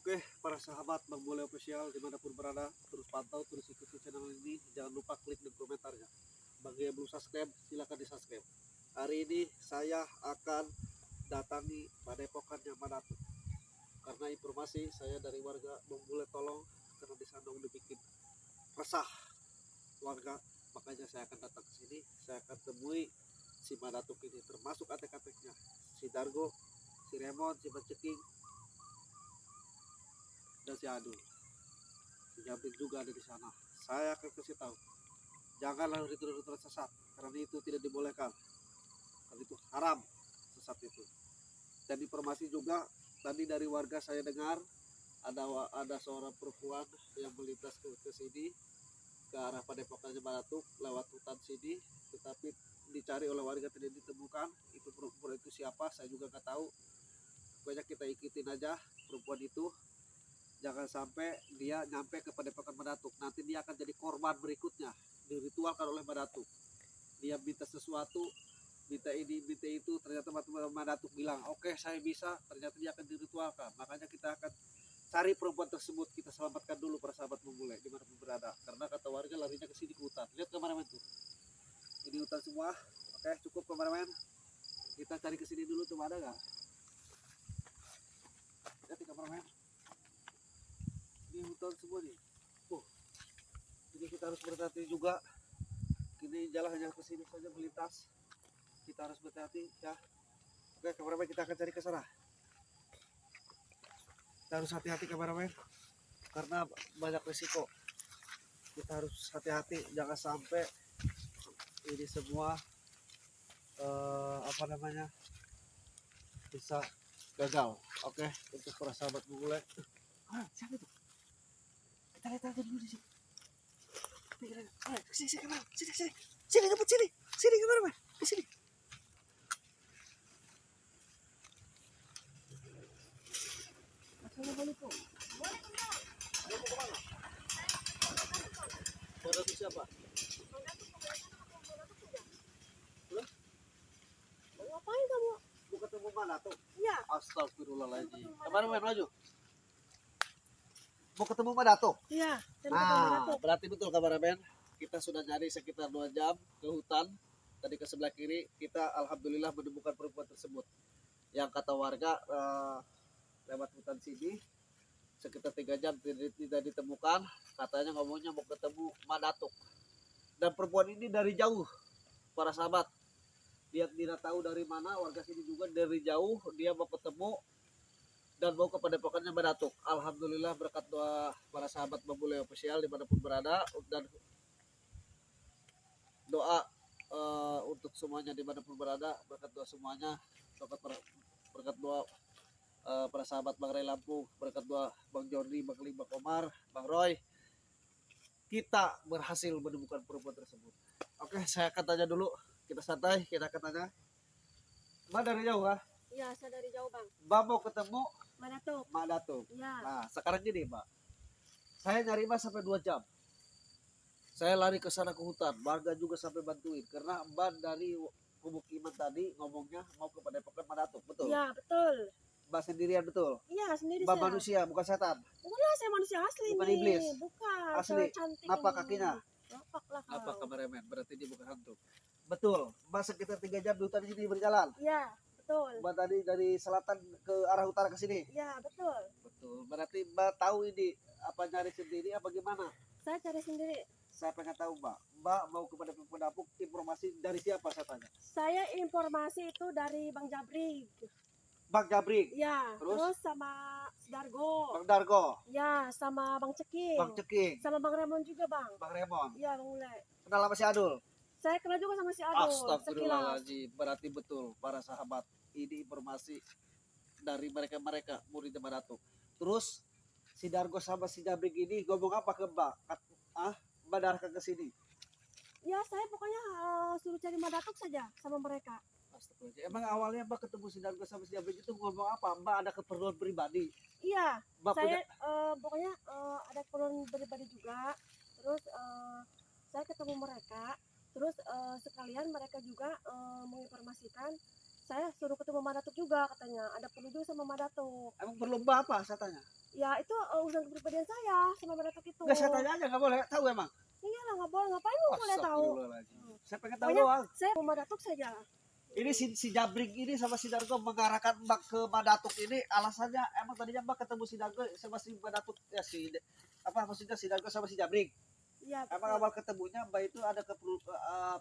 Oke, para sahabat Bang Bule Official dimanapun berada, terus pantau, terus ikuti channel ini. Jangan lupa klik di komentarnya. Bagi yang belum subscribe, silakan di subscribe. Hari ini saya akan datangi Padepokannya Madatu. Karena informasi saya dari warga Bang Bule Tolong, karena di sana udah bikin resah warga, makanya saya akan datang ke sini. Saya akan temui si Madatu ini, termasuk atek-ateknya, si Dargo, si Remon, si Banceking, dan si Adul. Si Jabrik juga ada di sana. Saya akan kasih tahu, janganlah ritual sesat, karena itu tidak dibolehkan, karena itu haram sesat itu. Dan informasi juga tadi dari warga saya dengar ada seorang perempuan yang melintas ke sini, ke arah Padepokannya Madatu lewat hutan sini, tetapi dicari oleh warga tidak ditemukan. Itu perempuan itu siapa saya juga nggak tahu. Pokoknya kita ikutin aja perempuan itu, jangan sampai dia nyampe ke Padepokan Madatu. Nanti dia akan jadi korban berikutnya, diritualkan oleh Madatu. Dia minta sesuatu, minta ini, minta itu, ternyata Madatu bilang oke, saya bisa, ternyata dia akan diritualkan. Makanya kita akan cari perempuan tersebut, kita selamatkan dulu para sahabat memulai dimanapun berada, karena kata warga larinya ke sini ke hutan. Lihat kameramen tuh, ini hutan semua. Oke, cukup kameramen, kita cari ke sini dulu tuh, ada nggak? Lihat nih kameramen, ini hutan semua nih. Jadi kita harus berhati-hati juga. Ini jalan hanya ke sini saja melintas, kita harus berhati-hati ya. Oke kameramen, kita akan cari ke sana. Kita harus hati-hati kameramen, karena banyak risiko. Kita harus hati-hati, jangan sampai ini semua bisa gagal. Oke, untuk para sahabat memulai. Siapa itu? Kita lihat aja dulu di sini. Sini kameramen, sini ngebut sini kameramen, di sini. Assalamualaikum. Waalaikumsalam. Mau kemana? Saudara itu siapa? Ngapain kamu? Mau ketemu Madatu? Iya. Astagfirullahaladzim. Kameramen maju. Mau ketemu Madatu? Iya. Nah, berarti betul kameramen. Kita sudah nyari sekitar 2 jam ke hutan. Tadi ke sebelah kiri, kita alhamdulillah menemukan perempuan tersebut. Yang kata warga lewat hutan sini sekitar 3 jam tidak ditemukan. Katanya ngomongnya mau ketemu Madatu. Dan perempuan ini dari jauh, para sahabat. Dia tidak tahu dari mana, warga sini juga dari jauh dia mau ketemu dan mau ke Padepokannya Madatu. Alhamdulillah berkat doa para sahabat Bang Bule Official dimanapun berada, dan doa untuk semuanya dimanapun berada, berkat doa semuanya, berkat doa para sahabat Bang Ray Lampung, berkat doa Bang Jordi, Bang Lim, Bang Omar, Bang Roy, kita berhasil menemukan perempuan tersebut. Oke, saya akan tanya dulu, kita santai, kita akan tanya. Mbak dari jauh kah? Iya, saya dari jauh bang. Mbak mau ketemu Madatu. Iya. Iya. Nah, sekarang gini Mbak, saya nyari Mbak sampai 2 jam. Saya lari ke sana ke hutan, warga juga sampai bantuin, karena Mbak dari pemukiman tadi ngomongnya mau ke Padepokan Madatu, betul? Iya, betul. Mbak sendirian betul? Iya, sendiri Mbak saya. manusia, bukan setan? Bukan, saya manusia asli Bukan nih. iblis? Bukan. Asli? Cantik Napak ini. kakinya? Napak lah kau. Napak kameramen, berarti dia bukan hantu. Betul, Mbak sekitar 3 jam di hutan ini berjalan? Iya, betul. Mbak tadi dari selatan ke arah utara ke sini? Iya, betul. Betul, berarti Mbak tahu ini apa nyari sendiri apa gimana? Saya cari sendiri. Saya pengen tahu Mbak mau kepada pendapuk, informasi dari siapa saya tanya? Saya informasi itu dari Bang Jabrik. Bang Jabrik? Iya. Terus? Terus sama Dargo. Bang Dargo? Iya, sama Bang Ceking. Bang Ceking? Sama Bang Remon juga bang. Bang Remon? Iya, Bang Mulai. Kenal sama si Adul? Saya kenal juga sama si Adul. Astagfirullahaladzim, berarti betul para sahabat, ini informasi dari mereka murid Madatu. Terus si Dargo sama si Jabrik ini ngomong apa ke Mbak? Mbak darahkan ke sini? Ya, saya pokoknya suruh cari Madatu saja sama mereka. Astagfirullahaladzim. Emang awalnya Mbak ketemu si Dargo sama si Jabrik itu ngomong apa? Mbak ada keperluan pribadi? Iya, Mbak saya punya... pokoknya ada keperluan pribadi juga. Terus saya ketemu mereka. Terus sekalian mereka juga menginformasikan saya suruh ketemu Mama Datuk juga katanya. Ada perlu juga sama Mama Datuk. Emang berlomba apa saya tanya? Ya itu urusan kepribadian saya sama Mama Datuk itu. Enggak, saya tanya aja, nggak boleh tahu emang. Iya lah, nggak boleh, ngapain lu boleh tahu? Astagfirullahaladzim. Saya pengen tahu Pokoknya doang. saya Mama Datuk saja. Ini si Jabrik ini sama si Dargo mengarahkan Mbak ke Madatuk ini alasannya emang tadinya Mbak ketemu si Dargo sama si Madatuk ya apa maksudnya si Dargo sama si Jabrik. Iya. Emang awal ketemunya Mbak itu ada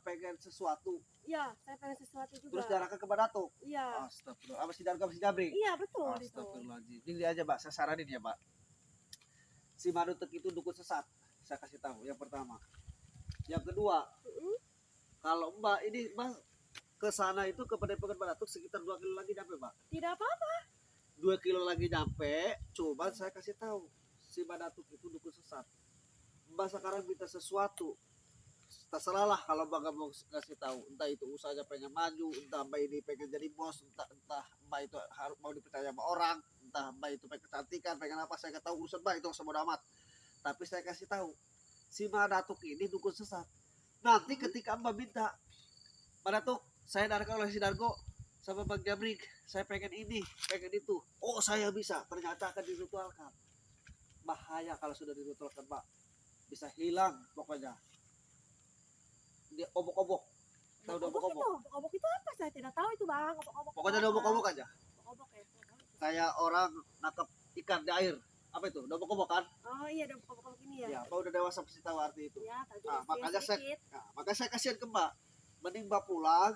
pengen sesuatu Iya, saya pengen sesuatu juga. terus diarahkan ke Madatuk. Iya. Astagfirullah. Sama si Dargo sama si Jabrik. Iya betul itu. Astagfirullahaladzim. Ini aja Mbak, saya saranin ya Mbak. Si Madatuk itu dukun sesat. Saya kasih tahu yang pertama. Yang kedua, kalau Mbak ini Mbak ke sana itu ke Padepokan Madatuk sekitar 2 kilo lagi nyampe Mbak. Tidak apa-apa. 2 kilo lagi nyampe, coba saya kasih tahu si Madatuk itu dukun sesat. Mbak sekarang minta sesuatu, terserah lah kalau Mbak nggak mau kasih tahu, entah itu usahanya pengen maju, entah Mbak ini pengen jadi bos, entah Mbak itu harus mau dipercaya sama orang, entah Mbak itu pengen kecantikan, pengen apa, saya nggak tahu urusan Mbak itu sama amat. Tapi saya kasih tahu, si Madatuk ini dukun sesat. Nanti ketika Mbak minta, Madatuk, saya darahkan oleh si Dargo sama Bang Jabrik, saya pengen ini, pengen itu. Oh saya bisa, ternyata akan diritualkan. Bahaya kalau sudah diritualkan Mbak, bisa hilang pokoknya. Dia obok-obok, tahu obok-obok? Obok-obok itu apa? Saya tidak tahu itu bang. Obok-obok. Pokoknya ada obok-obok aja. Obok ya. Kayak orang nangkap ikan di air. Apa itu? Obok-obok kan? Oh iya, ada obok-obok ini ya. Ya, Mbak udah dewasa pasti tahu arti itu. Ya, tadi makanya sedikit. makanya saya kasihan ke Mbak. Mending Mbak pulang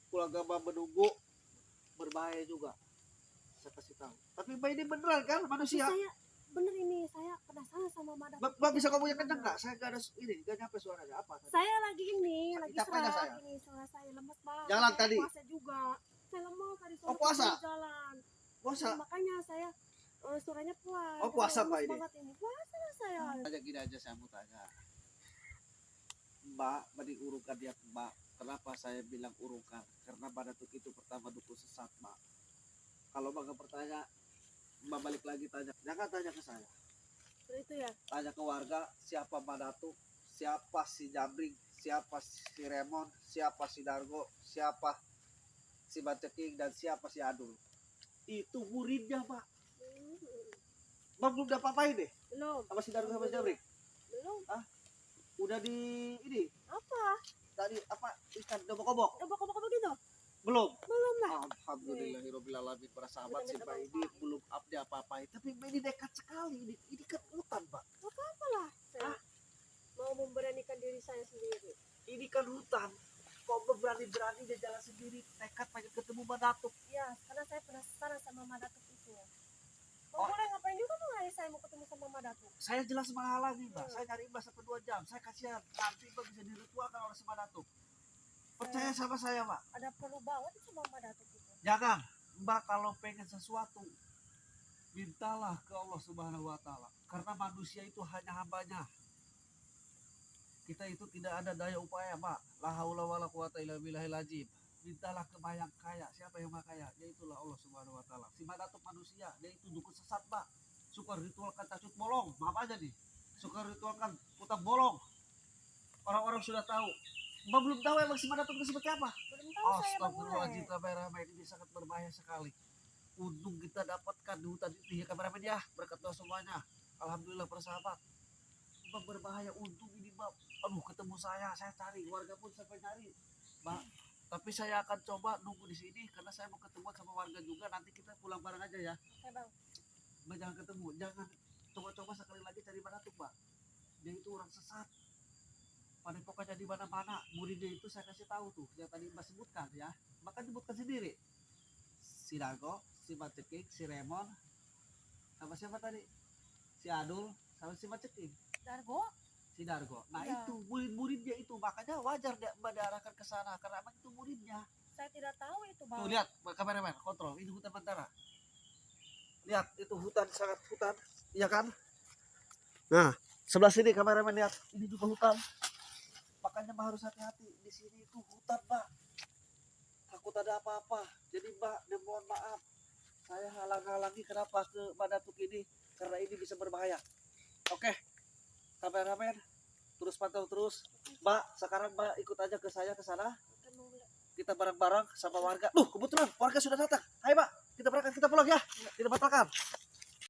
ke Mbak menunggu, berbahaya juga. Saya kasih tahu. Tapi Mbak ini beneran kan manusia? Saya bener ini, saya penasaran sama Madatuk. Mbak bisa ngomong yang kencang nggak? Saya nggak ada ini, nggak nyampe suaranya apa? Saya lagi ini, lagi Capeknya saya. serak ini, suara saya lemes banget. Jalan Saya tadi. Puasa juga. Saya lemes tadi Oh, puasa? jalan. Puasa? Makanya saya suaranya puas. Oh, puasa Lemes Mbak ini? banget ini. Puasa lah saya. Aja gini aja saya mau tanya. Mbak, mending urungkan dia Mbak. Kenapa saya bilang urungkan? Karena Madatuk itu pertama dukun sesat Mbak. Kalau Mbak nggak percaya, Mbak balik lagi tanya. Jangan tanya ke saya. Seperti itu ya. Tanya ke warga siapa Madatuk, siapa si Jabring, siapa si Remon, siapa si Dargo, siapa si Baceking, dan siapa si Adul. Itu muridnya Mbak. Mbak belum dapat apa deh Belum. sama si Dargo sama si Jabring. Belum. Udah di ini Apa? tadi apa ikan dobok-obok Obok-obok begitu? belum? Belum lah. Alhamdulillahirobbilalamin para sahabat Benar-benar si Mbak ini apa-apa. belum update apa-apa. Tapi Mbak ini dekat sekali, ini kan hutan Mbak. Apa lah? Saya mau memberanikan diri saya sendiri. Ini kan hutan. Kok berani-berani dia jalan sendiri, nekat pengen ketemu Madatuk. Ya, karena saya penasaran sama Madatuk itu. Oh. Boleh ngapain juga mengenai saya mau ketemu sama Madatuk. Saya jelas menghalangi Mbak. Saya nyari Mbak 1-2 jam. Saya kasihan nanti Mbak bisa diritualkan oleh si Madatuk. Percaya sama saya Mbak. Ada perlu banget sama Madatuk itu. Jangan Mbak, kalau pengen sesuatu mintalah ke Allah Subhanahu wa taala. Karena manusia itu hanya hambanya. Kita itu tidak ada daya upaya, Mbak. La haula wala quwata illa billahil azim. Mintalah ke yang kaya. Siapa yang maha kaya? Yaitulah Allah Subhanahu wa taala. Si Madatuk manusia, dia itu dukun sesat, Mbak. Suka ritualkan tacut bolong. Maaf aja nih. Suka ritualkan putar bolong. Orang-orang sudah tahu. Mbak belum tahu emang si Madatuk itu seperti apa? Belum tahu saya Bang Astagfirullahaladzim, Ule. kameramen ini sangat berbahaya sekali. Untung kita dapatkan di hutan itu ya kameramen ya. Berkat doa semuanya. Alhamdulillah para sahabat. Mbak berbahaya, untung ini Mbak. Aduh, ketemu saya cari, warga pun sampai nyari. Mbak, tapi saya akan coba nunggu di sini karena saya mau ketemu sama warga juga. Nanti kita pulang bareng aja ya. Oke Bang. Mbak jangan ketemu, jangan coba-coba sekali lagi cari Madatuk Mbak. Dia itu orang sesat. Pada pokoknya di mana-mana muridnya itu saya kasih tahu tuh yang tadi Mbak sebutkan ya. Mbak kan sebutkan sendiri. Si Dargo, si Baceking, si Remon, sama siapa tadi? Si Adul, sama si Baceking. Dargo? Si Dargo. Nah Iya. itu murid-muridnya itu, makanya wajar dia Mbak diarahkan ke sana karena emang itu muridnya. Saya tidak tahu itu Bang. Tuh lihat kameramen, kontrol, ini hutan Bantara. Lihat itu hutan, sangat hutan, iya kan? Nah sebelah sini kameramen lihat, ini juga hutan. Makanya Mbak harus hati-hati, di sini itu hutan Mbak. Takut ada apa-apa. Jadi Mbak, mohon maaf, saya halang-halangi kenapa ke Madatuk ini karena ini bisa berbahaya. Oke, kameramen, terus pantau terus. Mbak, sekarang Mbak ikut aja ke saya ke sana. Oke Bang Ule. kita bareng-bareng sama warga. Kebetulan warga sudah datang. Ayo Pak, kita berangkat, kita pulang ya. Tidak batalkan.